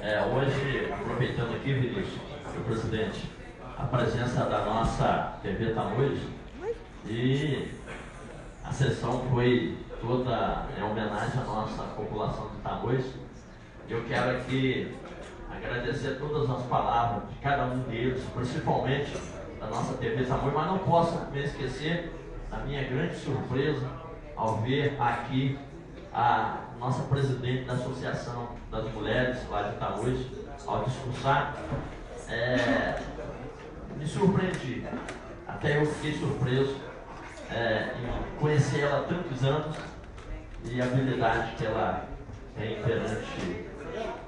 Hoje, aproveitando aqui, Vinícius, senhor presidente, a presença da nossa TV Tamoios, e a sessão foi toda em homenagem à nossa população de Tamoios. Eu quero aqui agradecer todas as palavras de cada um deles, principalmente da nossa TV Tamoios, mas não posso me esquecer da minha grande surpresa ao ver aqui a nossa presidente da Associação das Mulheres lá de Tamoios, ao discursar. Me surpreendi, até eu fiquei surpreso em conhecer ela há tantos anos e a habilidade que ela tem perante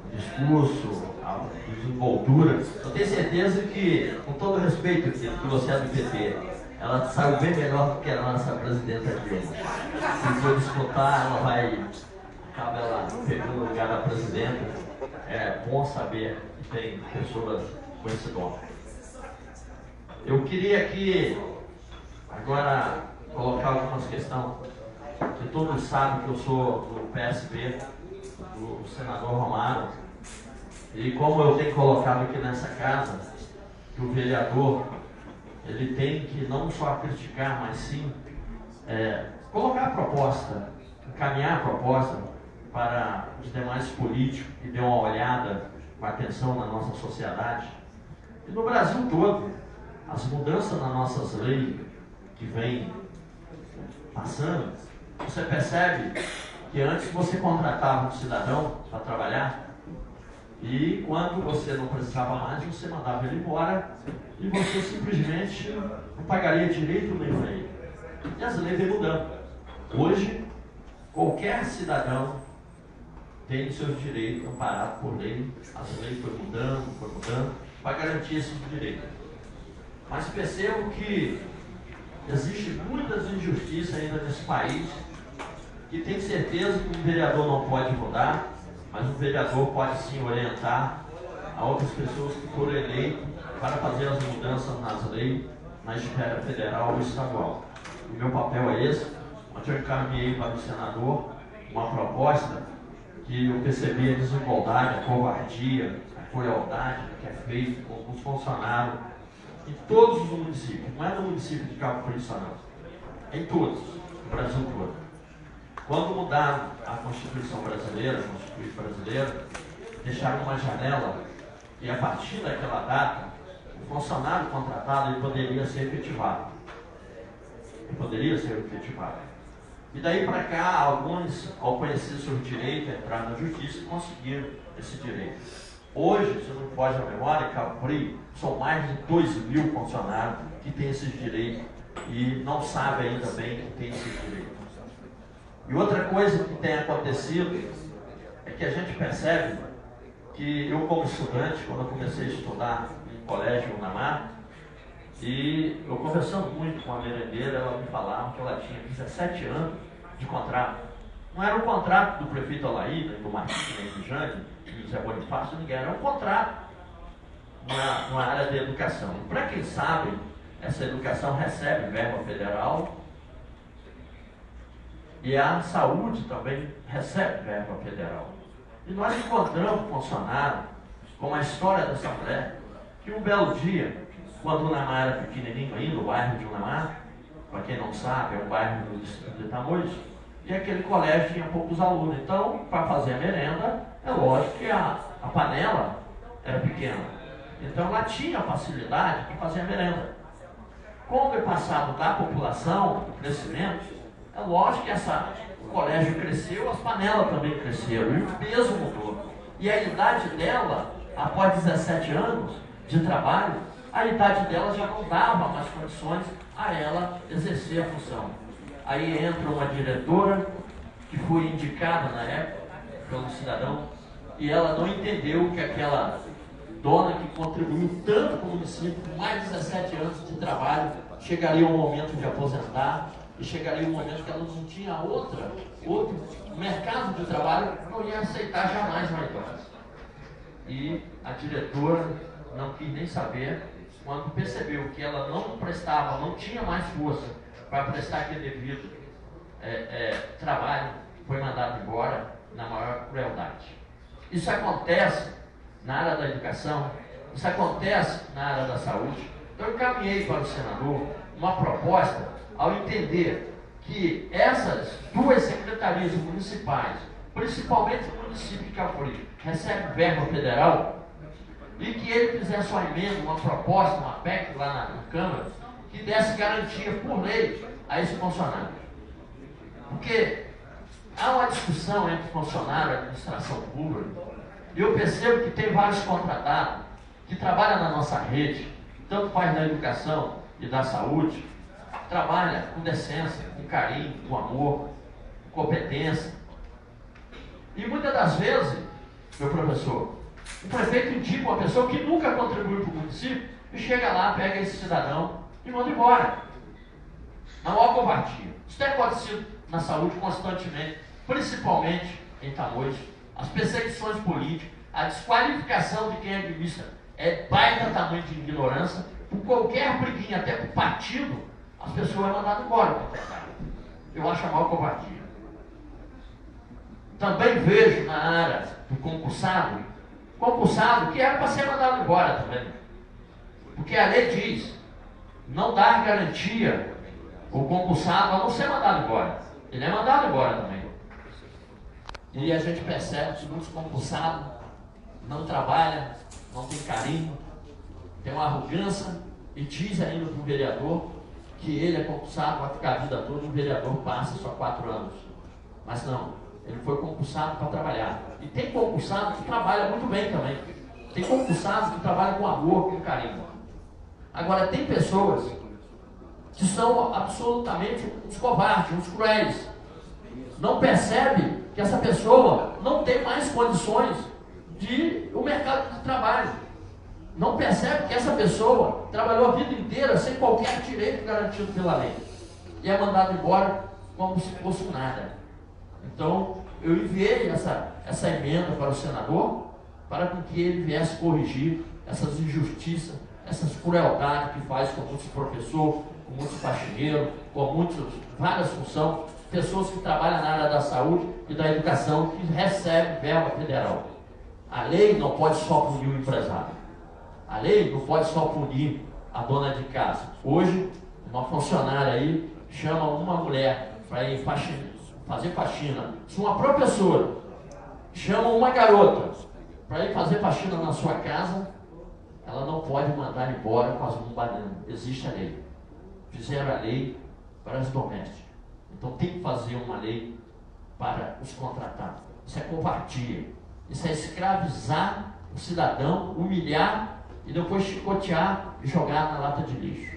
o discurso, a desenvoltura. Eu tenho certeza que, com todo respeito que você é do PT, ela saiu bem melhor do que a nossa presidenta Dilma. Se for disputar, acaba ela pegando o lugar da presidenta. É bom saber que tem pessoas com esse dom. Eu queria aqui, agora, colocar algumas questões, que todos sabem que eu sou do PSB, do senador Romário, e como eu tenho colocado aqui nessa casa, que o vereador, ele tem que não só criticar, mas sim colocar a proposta, encaminhar a proposta para os demais políticos que dêem uma olhada com atenção na nossa sociedade. E no Brasil todo, as mudanças nas nossas leis que vem passando, você percebe que antes você contratava um cidadão para trabalhar e quando você não precisava mais, você mandava ele embora e você simplesmente não pagaria direito nenhum para ele. E as leis vêm mudando. Hoje, qualquer cidadão tem seus direitos amparados por lei. As leis foram mudando para garantir esses direitos. Mas percebo que existe muitas injustiças ainda nesse país, que tem certeza que um vereador não pode mudar, mas um vereador pode sim orientar a outras pessoas que foram eleitas para fazer as mudanças nas leis, na esfera federal ou estadual. O meu papel é esse. Ontem eu encaminhei para o senador uma proposta que eu percebi a desigualdade, a covardia, a crueldade que é feita com os funcionários em todos os municípios. Não é no município de Cabo Frio só não, em todos, no Brasil todo. Quando mudaram a Constituição brasileira, deixaram uma janela e a partir daquela data, o funcionário contratado ele poderia ser efetivado. E daí para cá, alguns, ao conhecer seus direitos, entraram na justiça e conseguiram esse direito. Hoje, se não foge a memória, em Cabo Frio, são mais de 2.000 funcionários que têm esses direitos e não sabem ainda bem que tem esses direitos. E outra coisa que tem acontecido é que a gente percebe que eu, como estudante, quando eu comecei a estudar em colégio Unamar, e eu conversando muito com a merendeira, ela me falava que ela tinha 17 anos de contrato. Não era um contrato do prefeito Alaída, do Martins, nem do Jânio, do Zé Bonifácio, ninguém. Era um contrato na área da educação. E para quem sabe, essa educação recebe verba federal e a saúde também recebe verba federal. E nós encontramos funcionários, como a história dessa mulher, que um belo dia, quando o Unamar era pequenininho ainda, o bairro de Unamar, para quem não sabe, é um bairro do distrito de Tamoios, e aquele colégio tinha poucos alunos. Então, para fazer a merenda, é lógico que a panela era pequena. Então, ela tinha facilidade para fazer a merenda. Com o passado da população, do crescimento, é lógico que o colégio cresceu, as panelas também cresceram, e o peso mudou. E a idade dela, após 17 anos de trabalho, a idade dela já não dava mais condições a ela exercer a função. Aí entra uma diretora que foi indicada na época pelo cidadão e ela não entendeu que aquela dona que contribuiu tanto para o município, com mais de 17 anos de trabalho, chegaria um momento de aposentar e chegaria um momento que ela não tinha outro mercado de trabalho, não ia aceitar jamais uma idosa. E a diretora não quis nem saber. Quando percebeu que ela não prestava, não tinha mais força para prestar aquele devido trabalho, foi mandado embora na maior crueldade. Isso acontece na área da educação, isso acontece na área da saúde. Então eu encaminhei para o senador uma proposta ao entender que essas duas secretarias municipais, principalmente o município de Cabo Frio, recebe verba federal, e que ele fizesse uma emenda, uma proposta, uma PEC lá na Câmara, que desse garantia por lei a esse funcionário. Porque há uma discussão entre funcionário e administração pública, e eu percebo que tem vários contratados que trabalham na nossa rede, tanto faz da educação e da saúde, trabalha com decência, com carinho, com amor, com competência. E muitas das vezes, meu professor, o prefeito indica uma pessoa que nunca contribuiu para o município e chega lá, pega esse cidadão e manda embora. Na maior covardia. Isso tem acontecido na saúde constantemente, principalmente em Tamoios. As perseguições políticas, a desqualificação de quem administra é baita tamanho de ignorância. Por qualquer briguinha, até por partido, as pessoas são mandadas embora. Eu acho a maior covardia. Também vejo na área do concursado que era para ser mandado embora também. Porque a lei diz, não dá garantia o concursado a não ser mandado embora. Ele é mandado embora também. E a gente percebe que muitos concursados não trabalham, não tem carinho, tem uma arrogância e diz ainda para o vereador que ele é concursado, vai ficar a vida toda, e o vereador passa só 4 anos. Mas não, ele foi concursado para trabalhar. E tem concursado que trabalha muito bem também. Tem concursado que trabalha com amor, com carinho. Agora, tem pessoas que são absolutamente uns covardes, uns cruéis. Não percebe que essa pessoa não tem mais condições de o mercado de trabalho. Não percebe que essa pessoa trabalhou a vida inteira sem qualquer direito garantido pela lei. E é mandado embora como se fosse nada. Então, eu enviei essa emenda para o senador, para que ele viesse corrigir essas injustiças, essas crueldades que faz com muitos professores, com muitos faxineiros, com várias funções, pessoas que trabalham na área da saúde e da educação, que recebem verba federal. A lei não pode só punir o empresário. A lei não pode só punir a dona de casa. Hoje, uma funcionária aí chama uma mulher para ir fazer faxina. Se uma professora chama uma garota para ir fazer faxina na sua casa, ela não pode mandar embora com as mãos banando. Existe a lei. Fizeram a lei para as domésticas. Então tem que fazer uma lei para os contratados. Isso é covardia. Isso é escravizar o cidadão, humilhar e depois chicotear e jogar na lata de lixo.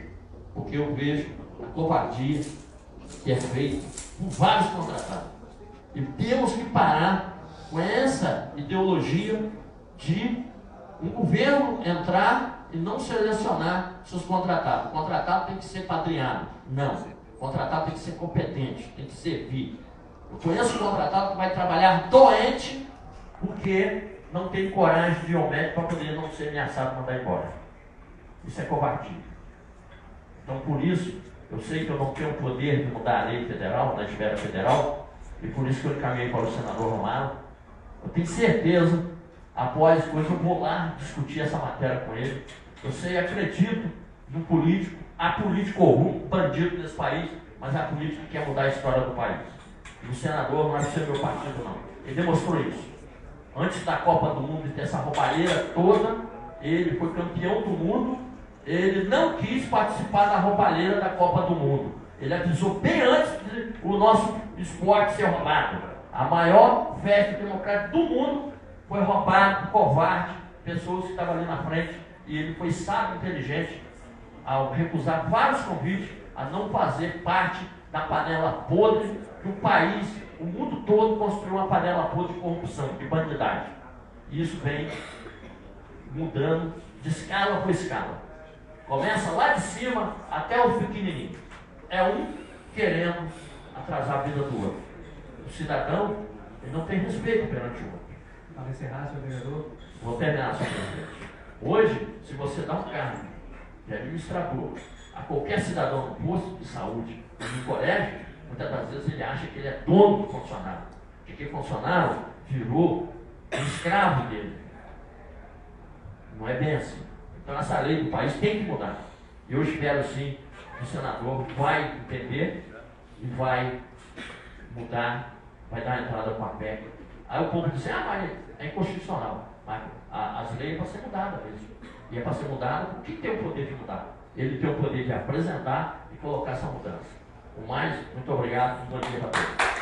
Porque eu vejo a covardia que é feita por vários contratados. E temos que parar com essa ideologia de um governo entrar e não selecionar seus contratados. O contratado tem que ser padrinhado. Não. O contratado tem que ser competente, tem que servir. Eu conheço um contratado que vai trabalhar doente porque não tem coragem de ir ao médico para poder não ser ameaçado de mandar embora. Isso é covardia. Então, por isso, eu sei que eu não tenho o poder de mudar a lei federal, na esfera federal, e por isso que eu encaminhei para o senador Romano. Eu tenho certeza, após, depois eu vou lá discutir essa matéria com ele. Eu sei, acredito no político, há político corrupto, bandido nesse país, mas há político que quer mudar a história do país. E o senador não é ser meu partido, não. Ele demonstrou isso. Antes da Copa do Mundo e dessa roubalheira toda, ele foi campeão do mundo, ele não quis participar da roubalheira da Copa do Mundo. Ele avisou bem antes de o nosso esporte ser roubado. A maior festa democrática do mundo foi roubada por covarde, pessoas que estavam ali na frente, e ele foi sábio, inteligente, ao recusar vários convites a não fazer parte da panela podre que o país, o mundo todo construiu uma panela podre de corrupção, de bandidagem. E isso vem mudando de escala por escala. Começa lá de cima até o pequenininho. É um querendo atrasar a vida do outro. O cidadão, ele não tem respeito perante o outro. Para encerrar, senhor vereador. Vou terminar, senhor presidente. Hoje, se você dá um cargo de administrador a qualquer cidadão no posto de saúde, no colégio, muitas das vezes ele acha que ele é dono do funcionário. Que aquele funcionário virou um escravo dele. Não é bem assim. Então essa lei do país tem que mudar. E eu espero sim que o senador vai entender e vai mudar, vai dar entrada para a PEC. Aí o povo diz, mas é inconstitucional. Mas as leis é para ser mudada mesmo. E é para ser mudada porque tem o poder de mudar. Ele tem o poder de apresentar e colocar essa mudança. O mais, muito obrigado, um bom dia para todos.